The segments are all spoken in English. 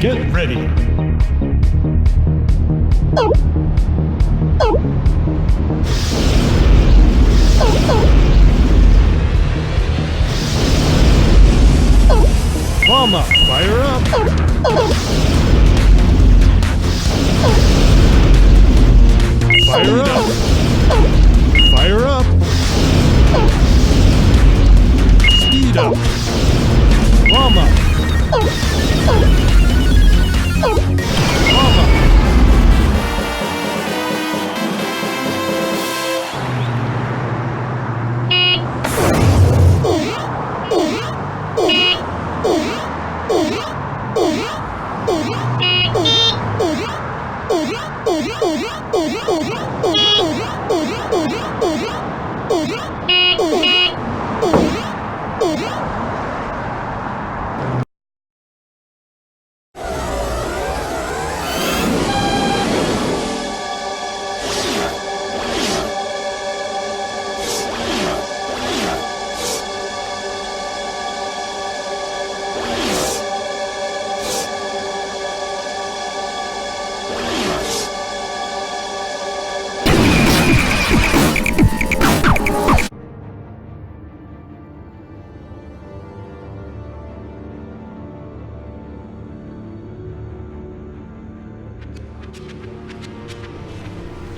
Get ready. Mama, fire up. Fire up. Fire up. Speed up. Mama. Mama.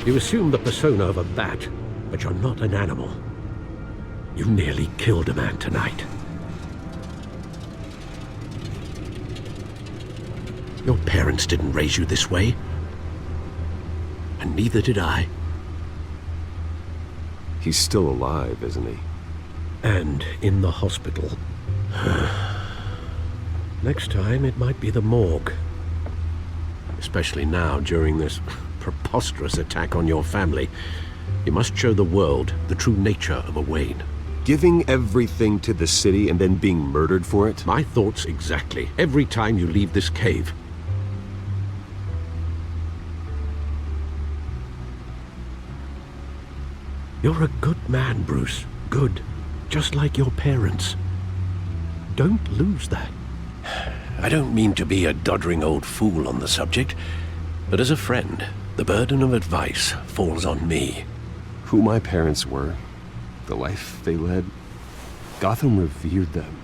You assume the persona of a bat, but you're not an animal. You nearly killed a man tonight. Your parents didn't raise you this way. And neither did I. He's still alive, isn't he? And in the hospital. Next time, it might be the morgue. Especially now, during this preposterous attack on your family. You must show the world the true nature of a Wayne. Giving everything to the city and then being murdered for it? My thoughts exactly. Every time you leave this cave. You're a good man, Bruce. Good. Just like your parents. Don't lose that. I don't mean to be a doddering old fool on the subject, but as a friend, the burden of advice falls on me. Who my parents were, the life they led, Gotham revered them.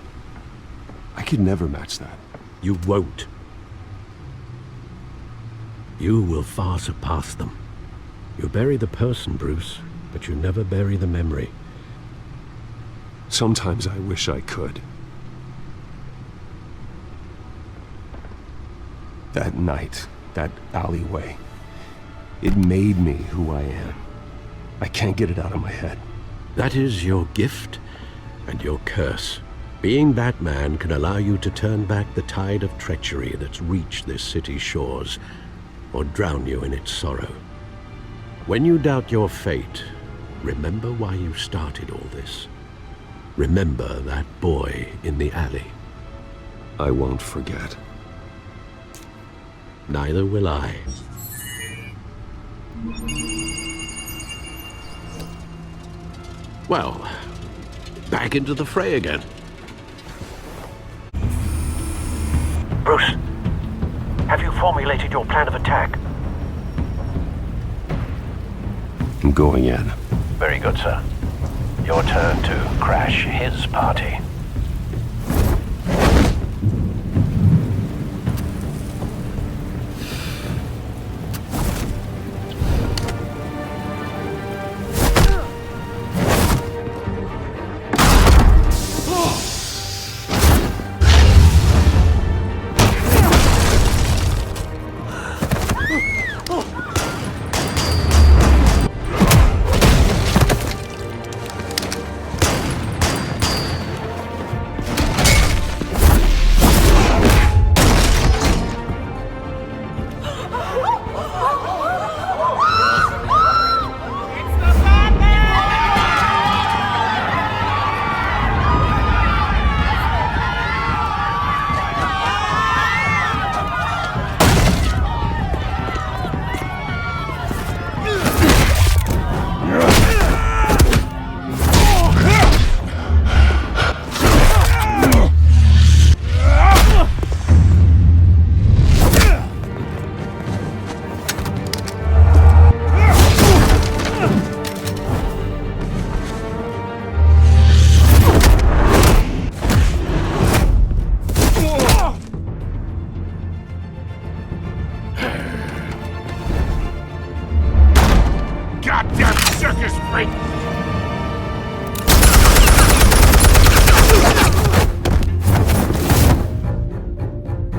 I could never match that. You won't. You will far surpass them. You bury the person, Bruce, but you never bury the memory. Sometimes I wish I could. That night, that alleyway, it made me who I am. I can't get it out of my head. That is your gift and your curse. Being Batman can allow you to turn back the tide of treachery that's reached this city's shores, or drown you in its sorrow. When you doubt your fate, remember why you started all this. Remember that boy in the alley. I won't forget. Neither will I. Well, back into the fray again. Bruce, have you formulated your plan of attack? I'm going in. Very good, sir. Your turn to crash his party.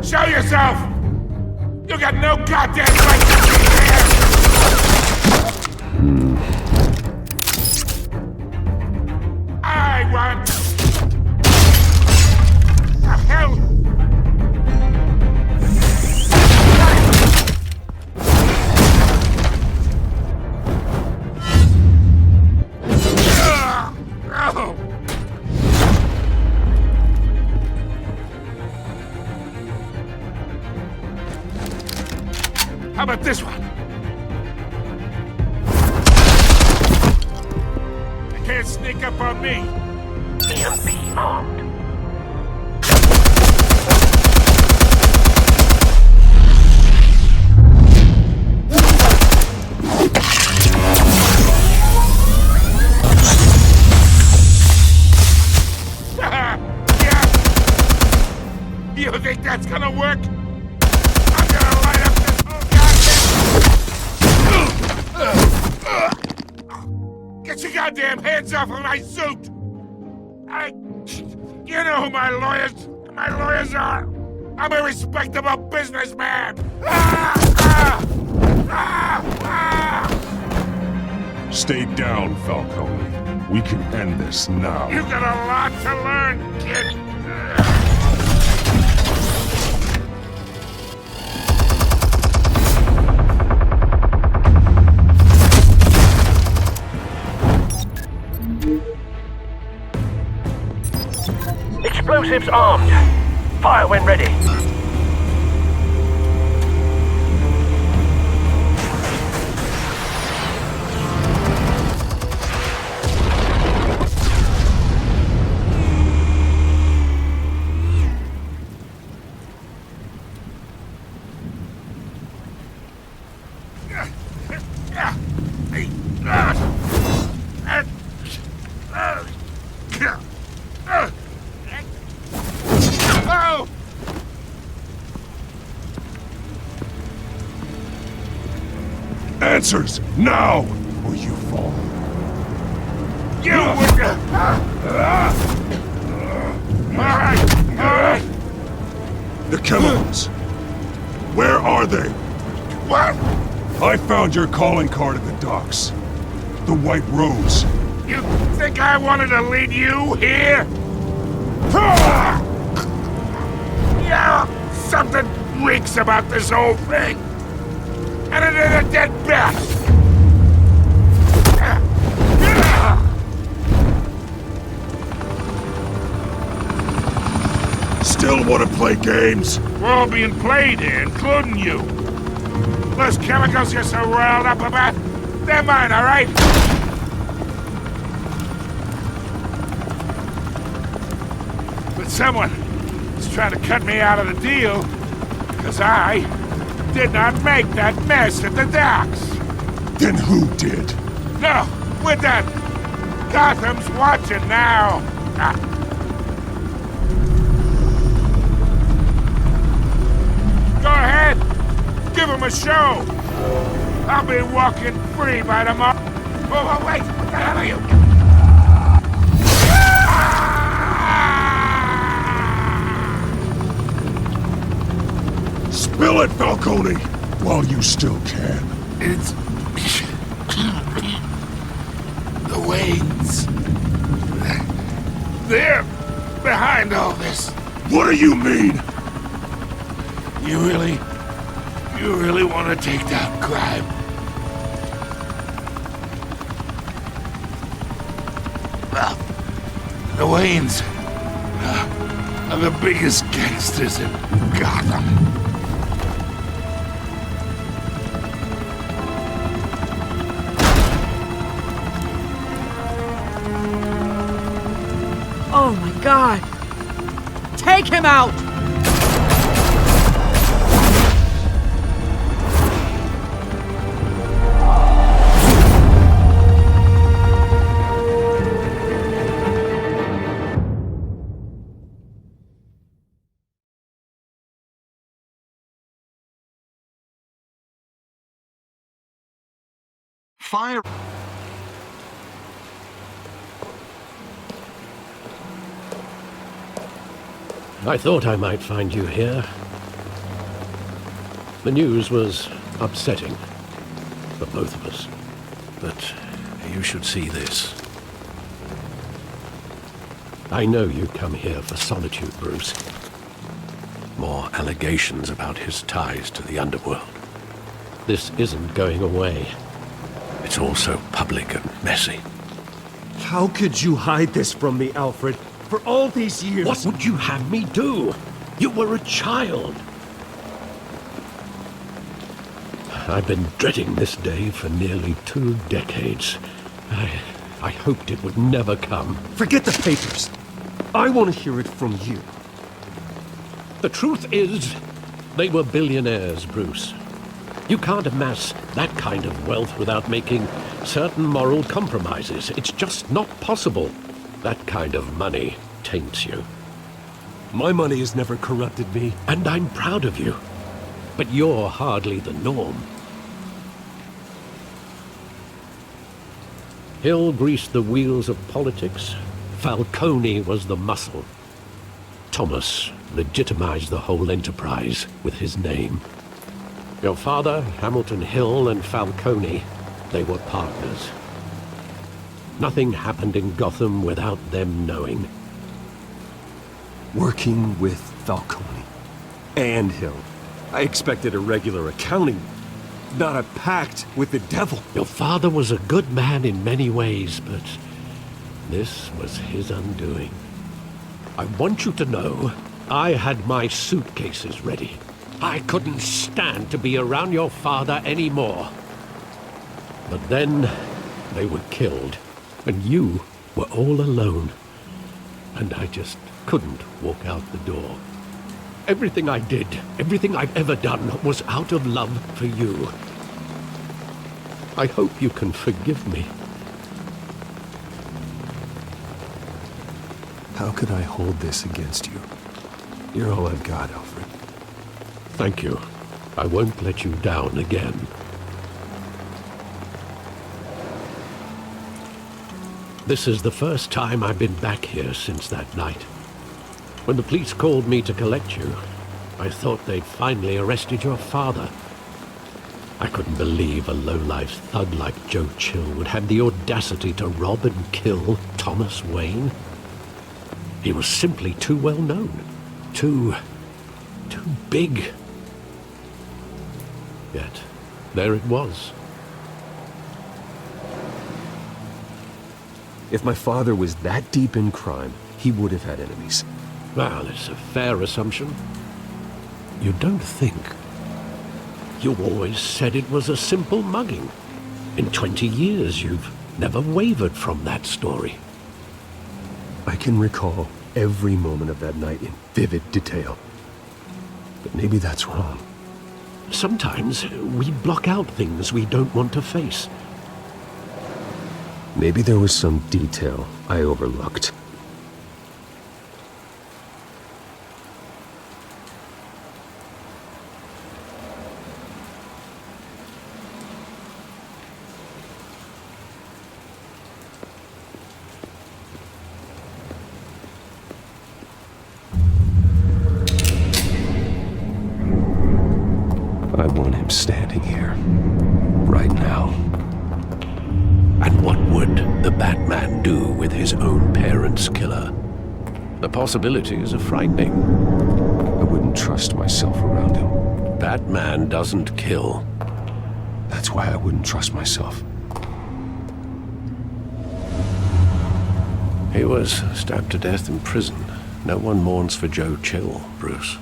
Show yourself! You got no goddamn right to be here! I want... The hell? Oh. How about this one? You can't sneak up on me. EMP armed. Yeah. You think that's gonna work? I'm gonna light up this whole goddamn... Get your goddamn hands off of my suit! You know who my lawyers are! I'm a respectable businessman! Stay down, Falcone. We can end this now. You got a lot to learn, kid! Explosives armed. Fire when ready. Oh! Answers, now, or you fall. You would... Alright! The chemicals. Where are they? What? I found your calling card at the docks. The White Rose. You think I wanted to lead you here? Yeah, something reeks about this whole thing. And it is a dead bat. Still want to play games? We're all being played here, including you. Those chemicals you're so riled up about, they're mine, all right? But someone is trying to cut me out of the deal, because I did not make that mess at the docks. Then who did? No, we're done. Gotham's watching now. Go ahead. Give him a show. I'll be walking free by tomorrow. Oh, wait. What the hell are you? Spill it, Falcone, while you still can. It's... the Waynes. They're behind all this. What do you mean? You really want to take down crime? Well, the Waynes are the biggest gangsters in Gotham. Oh my God! Take him out! Fire. I thought I might find you here. The news was upsetting for both of us. But you should see this. I know you come here for solitude, Bruce. More allegations about his ties to the underworld. This isn't going away. It's also public and messy. How could you hide this from me, Alfred? For all these years... What would you have me do? You were a child. I've been dreading this day for nearly 2 decades. I hoped it would never come. Forget the papers. I want to hear it from you. The truth is, they were billionaires, Bruce. You can't amass that kind of wealth without making certain moral compromises. It's just not possible. That kind of money taints you. My money has never corrupted me. And I'm proud of you. But you're hardly the norm. Hill greased the wheels of politics. Falcone was the muscle. Thomas legitimized the whole enterprise with his name. Your father, Hamilton Hill, and Falcone, they were partners. Nothing happened in Gotham without them knowing. Working with Falcone and Hill. I expected a regular accounting, not a pact with the devil. Your father was a good man in many ways, but this was his undoing. I want you to know, I had my suitcases ready. I couldn't stand to be around your father anymore. But then, they were killed, and you were all alone. And I just couldn't walk out the door. Everything I did, everything I've ever done, was out of love for you. I hope you can forgive me. How could I hold this against you? You're all I've got, Alfred. Thank you. I won't let you down again. This is the first time I've been back here since that night. When the police called me to collect you, I thought they'd finally arrested your father. I couldn't believe a low-life thug like Joe Chill would have the audacity to rob and kill Thomas Wayne. He was simply too well known. Too big. Yet, there it was. If my father was that deep in crime, he would have had enemies. Well, it's a fair assumption. You don't think. You always said it was a simple mugging. In 20 years, you've never wavered from that story. I can recall every moment of that night in vivid detail. But maybe that's wrong. Sometimes we block out things we don't want to face. Maybe there was some detail I overlooked. I want him standing here, right now. And what would the Batman do with his own parents' killer? The possibilities are frightening. I wouldn't trust myself around him. Batman doesn't kill. That's why I wouldn't trust myself. He was stabbed to death in prison. No one mourns for Joe Chill, Bruce.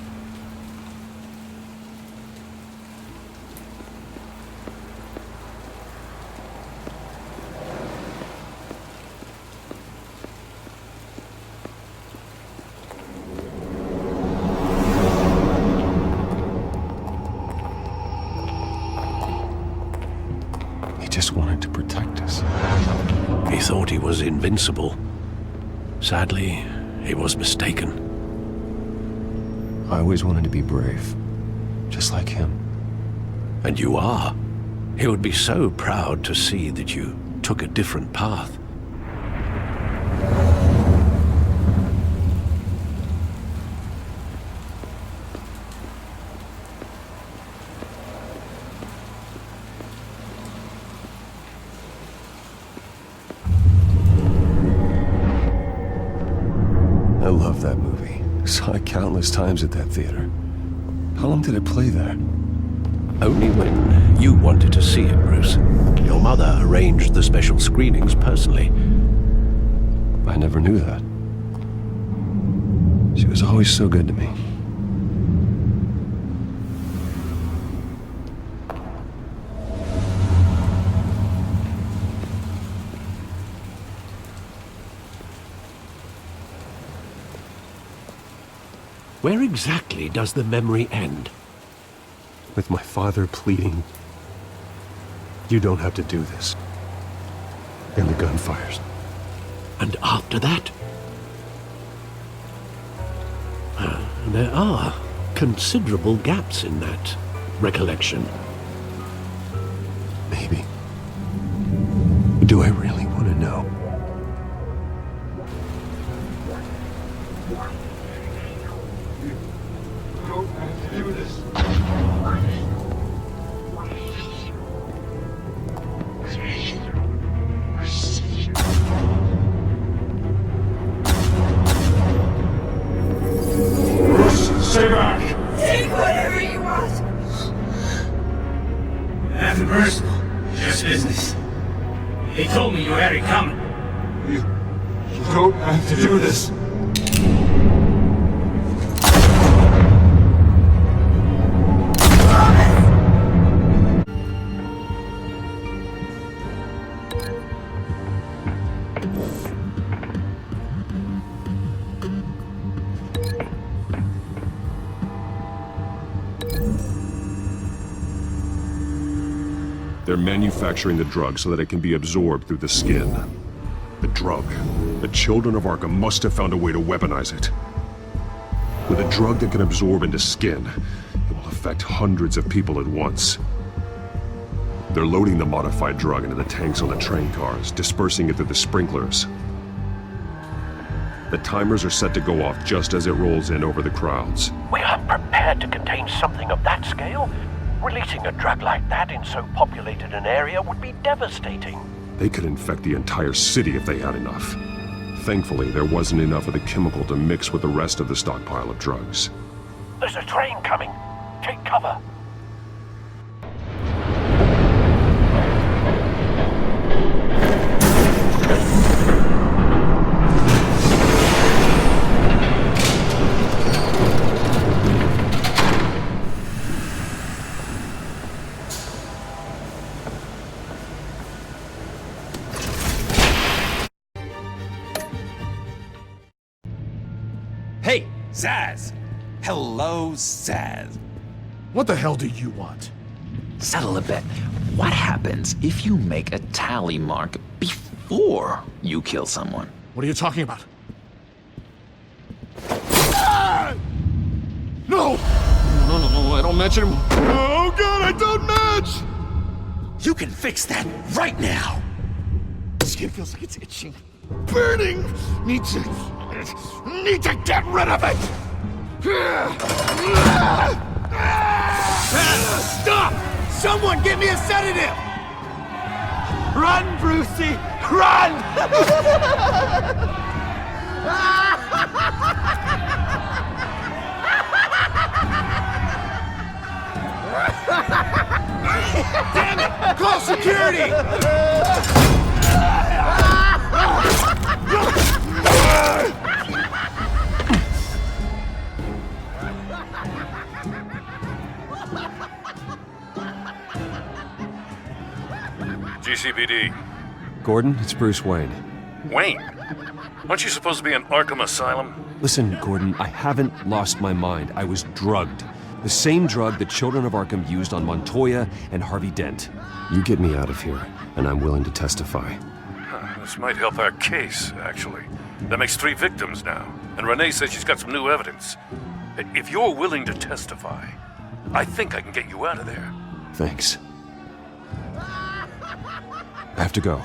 He just wanted to protect us. He thought he was invincible. Sadly, he was mistaken. I always wanted to be brave, just like him. And you are. He would be so proud to see that you took a different path. that movie. Saw it countless times at that theater. How long did it play there? Only when you wanted to see it, Bruce. Your mother arranged the special screenings personally. I never knew that. She was always so good to me. Where exactly does the memory end? With my father pleading, "You don't have to do this." And the gun fires. And after that? There are considerable gaps in that recollection. Maybe. Do I really want to know? Stay back! Take whatever you want. Nothing personal, just business. They told me you had it coming. You don't have to do this. They're manufacturing the drug so that it can be absorbed through the skin. The drug. The children of Arkham must have found a way to weaponize it. With a drug that can absorb into skin, it will affect hundreds of people at once. They're loading the modified drug into the tanks on the train cars, dispersing it through the sprinklers. The timers are set to go off just as it rolls in over the crowds. We are prepared to contain something of that scale? Releasing a drug like that in so populated an area would be devastating. They could infect the entire city if they had enough. Thankfully, there wasn't enough of the chemical to mix with the rest of the stockpile of drugs. There's a train coming. Take cover. Hey, Zsasz! Hello, Zsasz. What the hell do you want? Settle a bet. What happens if you make a tally mark before you kill someone? What are you talking about? Ah! No! No, I don't match anymore. Oh god, I don't match! You can fix that right now! Skin feels like it's itching. Burning! Need to get rid of it! Stop! Someone get me a sedative! Run, Brucey! Run! Damn it! Call security! GCPD. Gordon, it's Bruce Wayne. Wayne, aren't you supposed to be in Arkham Asylum? Listen, Gordon, I haven't lost my mind. I was drugged. The same drug the children of Arkham used on Montoya and Harvey Dent. You get me out of here, and I'm willing to testify. This might help our case, actually. That makes 3 victims now, and Renee says she's got some new evidence. If you're willing to testify, I think I can get you out of there. Thanks. I have to go.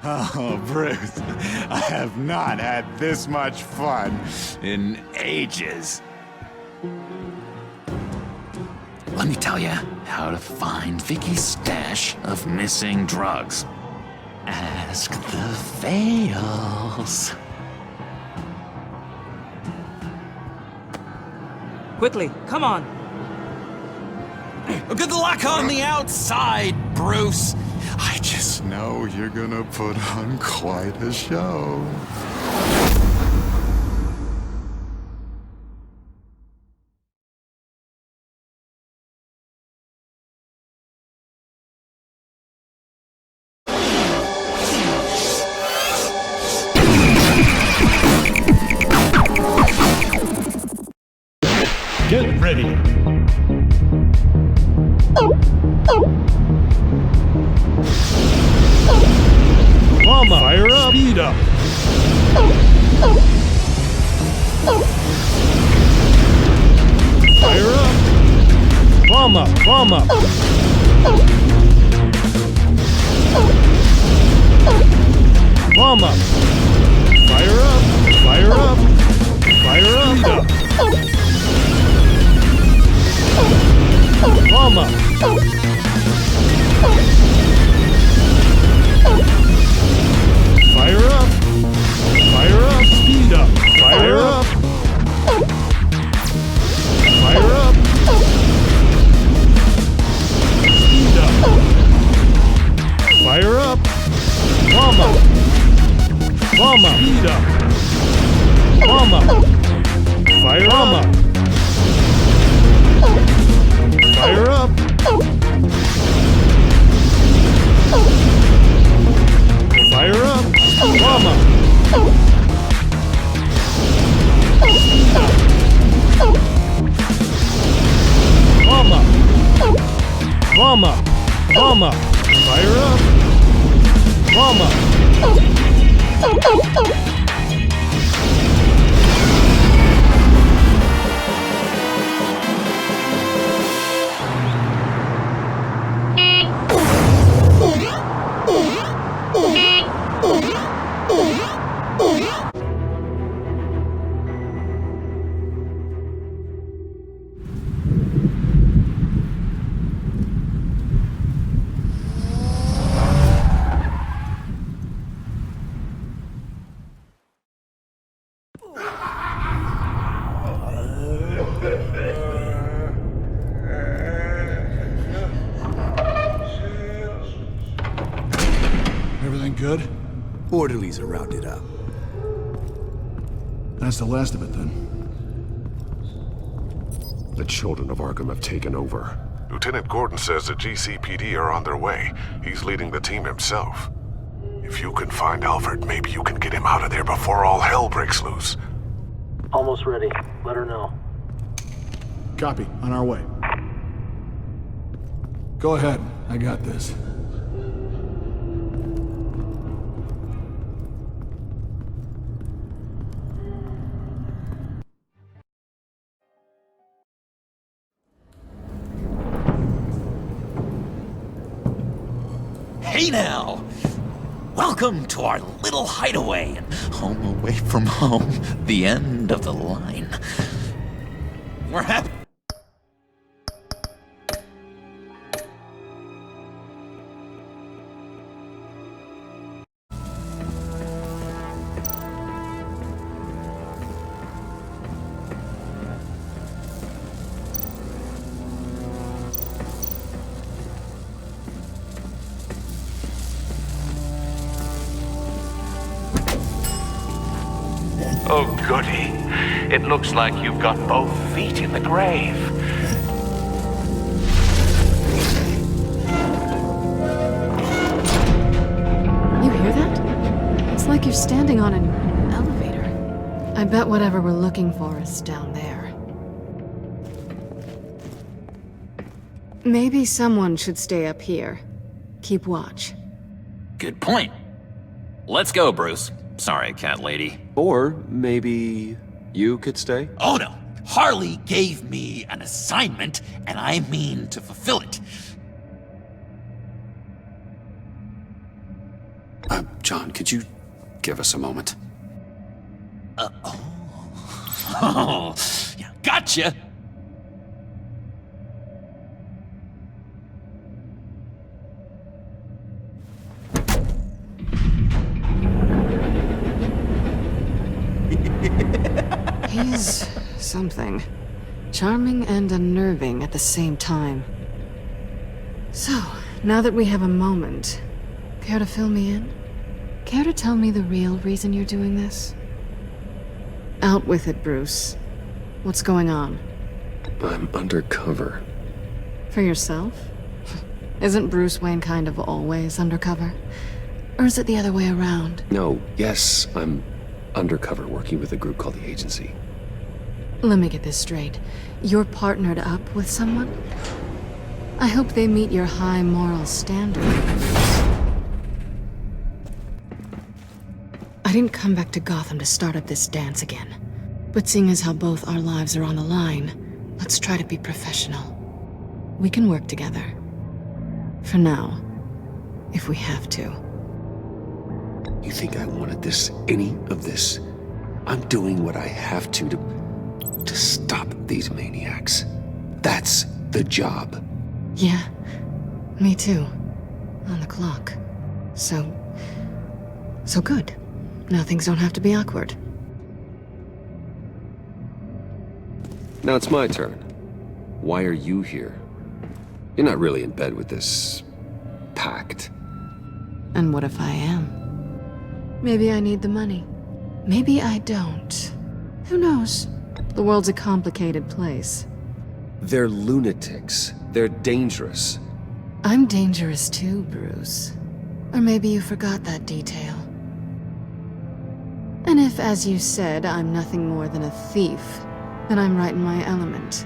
Oh, Bruce, I have not had this much fun in ages. let me tell you how to find Vicky's stash of missing drugs. Ask the Fails. Quickly, come on. Good luck on the outside, Bruce. I just know you're gonna put on quite a show. Get ready. Mama, fire up. Speed up. Fire up. Mama, mama. Mama. Fire up. Fire up. Fire up. Speed up. Mama! Fire up! Fire up! Speed up! Fire up! Fire up! Speed up! Fire up! Mama! Mama! Speed up! Mama! Fire up! Fire up! Fire up! Mama! Mama! Mama! Mama! Fire up! Mama! Everything good? Orderlies are rounded up. That's the last of it, then. The children of Arkham have taken over. Lieutenant Gordon says the GCPD are on their way. He's leading the team himself. If you can find Alfred, maybe you can get him out of there before all hell breaks loose. Almost ready. Let her know. Copy. On our way. Go ahead. I got this. Hey now! Welcome to our little hideaway and home away from home, the end of the line. We're happy. Oh, goody. It looks like you've got both feet in the grave. You hear that? It's like you're standing on an elevator. I bet whatever we're looking for is down there. Maybe someone should stay up here. Keep watch. Good point. Let's go, Bruce. Sorry, cat lady. Or maybe you could stay? Oh no! Harley gave me an assignment, and I mean to fulfill it. John, could you give us a moment? Oh, yeah, gotcha! He's something. Charming and unnerving at the same time. So, now that we have a moment, care to fill me in? Care to tell me the real reason you're doing this? Out with it, Bruce. What's going on? I'm undercover. For yourself? Isn't Bruce Wayne kind of always undercover? Or is it the other way around? No, yes, I'm undercover working with a group called the Agency. Let me get this straight. You're partnered up with someone? I hope they meet your high moral standard. I didn't come back to Gotham to start up this dance again. But seeing as how both our lives are on the line, let's try to be professional. We can work together. For now, if we have to. You think I wanted any of this? I'm doing what I have to stop these maniacs. That's the job. Yeah, me too. On the clock. So good. Now things don't have to be awkward. Now it's my turn. Why are you here? You're not really in bed with this pact. And what if I am? Maybe I need the money. Maybe I don't. Who knows? The world's a complicated place. They're lunatics. They're dangerous. I'm dangerous too, Bruce. Or maybe you forgot that detail. And if, as you said, I'm nothing more than a thief, then I'm right in my element.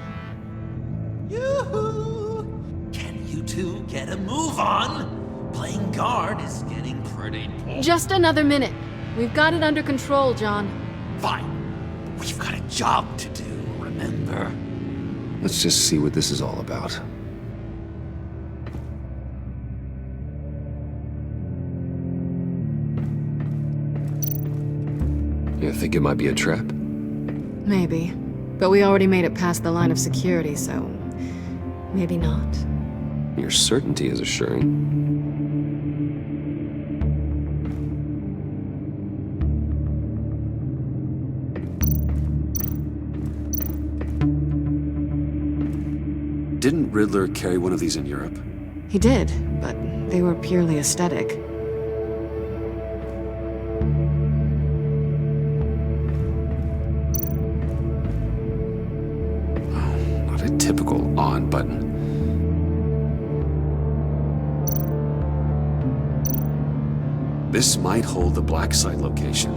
Yoo-hoo! Can you two get a move on? Playing guard is getting pretty... Just another minute. We've got it under control, John. Fine. We've got a job to do, remember? Let's just see what this is all about. You think it might be a trap? Maybe. But we already made it past the line of security, so... maybe not. Your certainty is assuring. Didn't Riddler carry one of these in Europe? He did, but they were purely aesthetic. Not a typical on button. This might hold the black site location.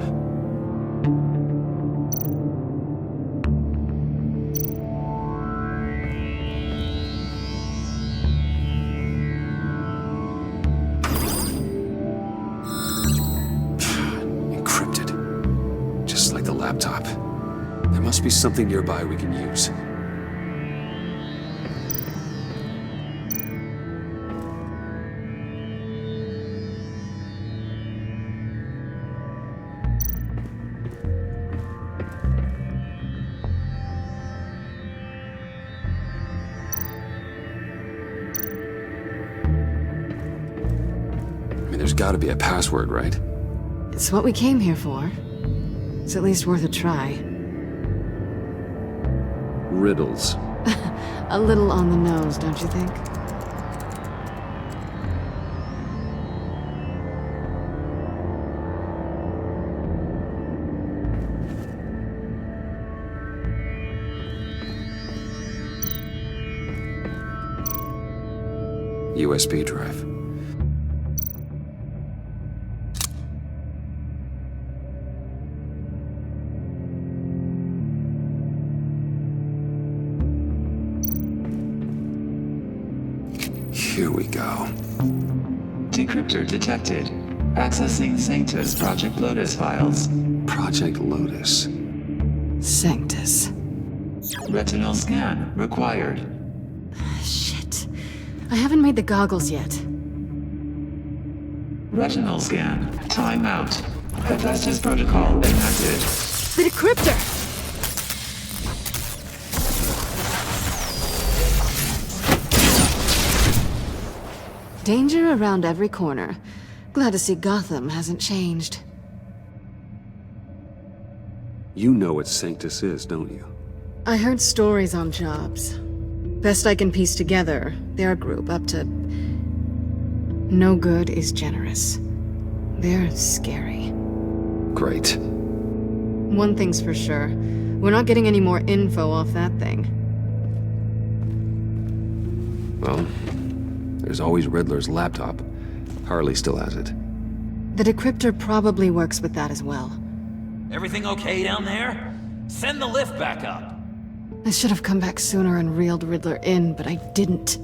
Encrypted. Just like the laptop. There must be something nearby we can use. There's gotta be a password, right? It's what we came here for. It's at least worth a try. Riddles. A little on the nose, don't you think? USB drive. Here we go. Decryptor detected. Accessing Sanctus Project Lotus files. Project Lotus. Sanctus. Retinal scan required. Shit. I haven't made the goggles yet. Retinal scan. Timeout. Hephaestus protocol enacted. The decryptor! Danger around every corner. Glad to see Gotham hasn't changed. You know what Sanctus is, don't you? I heard stories on jobs. Best I can piece together, their group up to... No good is generous. They're scary. Great. One thing's for sure. We're not getting any more info off that thing. Well, there's always Riddler's laptop. Harley still has it. The decryptor probably works with that as well. Everything okay down there? Send the lift back up. I should have come back sooner and reeled Riddler in, but I didn't.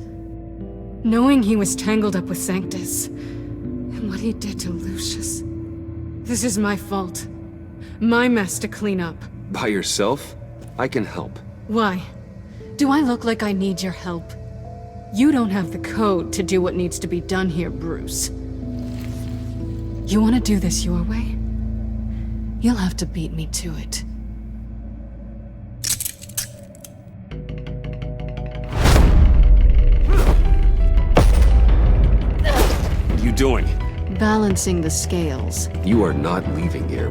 Knowing he was tangled up with Sanctus, and what he did to Lucius. This is my fault. My mess to clean up. By yourself? I can help. Why? Do I look like I need your help? You don't have the code to do what needs to be done here, Bruce. You want to do this your way? You'll have to beat me to it. What are you doing? Balancing the scales. You are not leaving here.